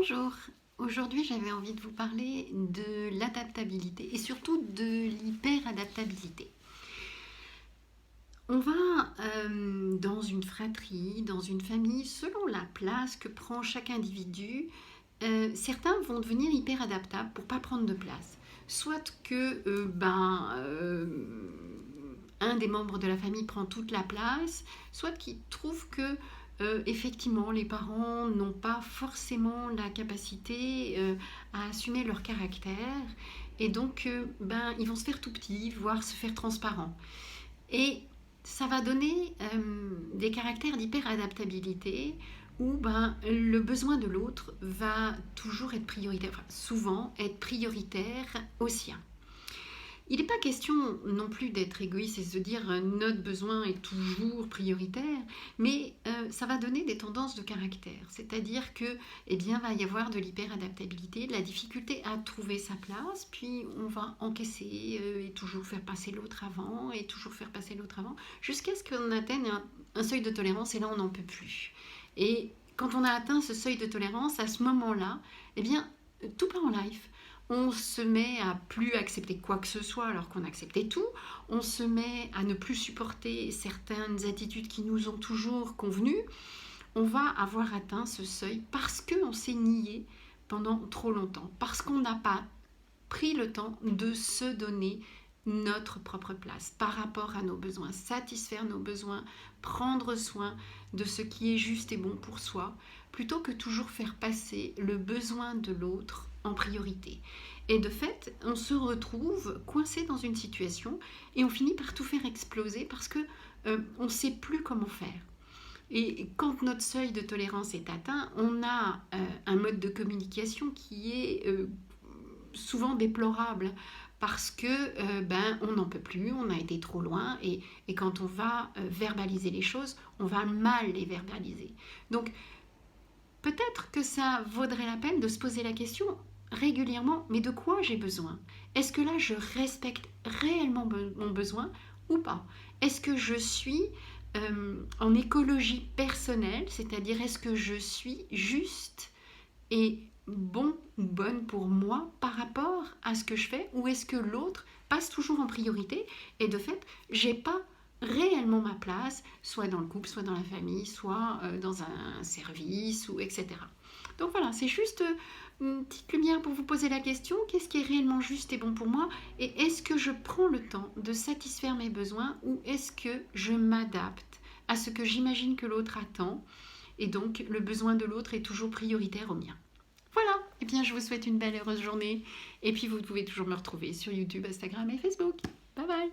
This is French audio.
Bonjour, aujourd'hui j'avais envie de vous parler de l'adaptabilité et surtout de l'hyperadaptabilité. On va dans une fratrie, dans une famille, selon la place que prend chaque individu, certains vont devenir hyperadaptables pour ne pas prendre de place. Soit que un des membres de la famille prend toute la place, soit qu'ils trouvent que effectivement les parents n'ont pas forcément la capacité à assumer leur caractère et donc ils vont se faire tout petits, voire se faire transparents. Et ça va donner des caractères d'hyperadaptabilité où le besoin de l'autre va toujours être prioritaire, enfin, souvent être prioritaire au sien. Il n'est pas question non plus d'être égoïste et de se dire notre besoin est toujours prioritaire, mais ça va donner des tendances de caractère. C'est-à-dire que, va y avoir de l'hyperadaptabilité, de la difficulté à trouver sa place, puis on va encaisser et toujours faire passer l'autre avant, jusqu'à ce qu'on atteigne un seuil de tolérance et là on n'en peut plus. Et quand on a atteint ce seuil de tolérance, à ce moment-là, tout part en live. On se met à plus accepter quoi que ce soit alors qu'on acceptait tout. On se met à ne plus supporter certaines attitudes qui nous ont toujours convenu. On va avoir atteint ce seuil parce qu'on s'est nié pendant trop longtemps, parce qu'on n'a pas pris le temps de se donner notre propre place par rapport à nos besoins, satisfaire nos besoins, prendre soin de ce qui est juste et bon pour soi, plutôt que toujours faire passer le besoin de l'autre en priorité. Et de fait, on se retrouve coincé dans une situation et on finit par tout faire exploser parce que on ne sait plus comment faire. Et quand notre seuil de tolérance est atteint, on a un mode de communication qui est souvent déplorable parce que on n'en peut plus, on a été trop loin et quand on va verbaliser les choses, on va mal les verbaliser. Donc peut-être que ça vaudrait la peine de se poser la question régulièrement, mais de quoi j'ai besoin? Est-ce que là je respecte réellement mon besoin ou pas? Est-ce que je suis en écologie personnelle, c'est-à-dire est-ce que je suis juste et bon ou bonne pour moi par rapport à ce que je fais, ou est-ce que l'autre passe toujours en priorité et de fait j'ai pas réellement ma place, soit dans le couple, soit dans la famille, soit dans un service, ou etc. Donc voilà, c'est juste une petite lumière pour vous poser la question, qu'est-ce qui est réellement juste et bon pour moi, et est-ce que je prends le temps de satisfaire mes besoins, ou est-ce que je m'adapte à ce que j'imagine que l'autre attend, et donc le besoin de l'autre est toujours prioritaire au mien. Voilà, et bien je vous souhaite une belle heureuse journée, et puis vous pouvez toujours me retrouver sur YouTube, Instagram et Facebook. Bye bye.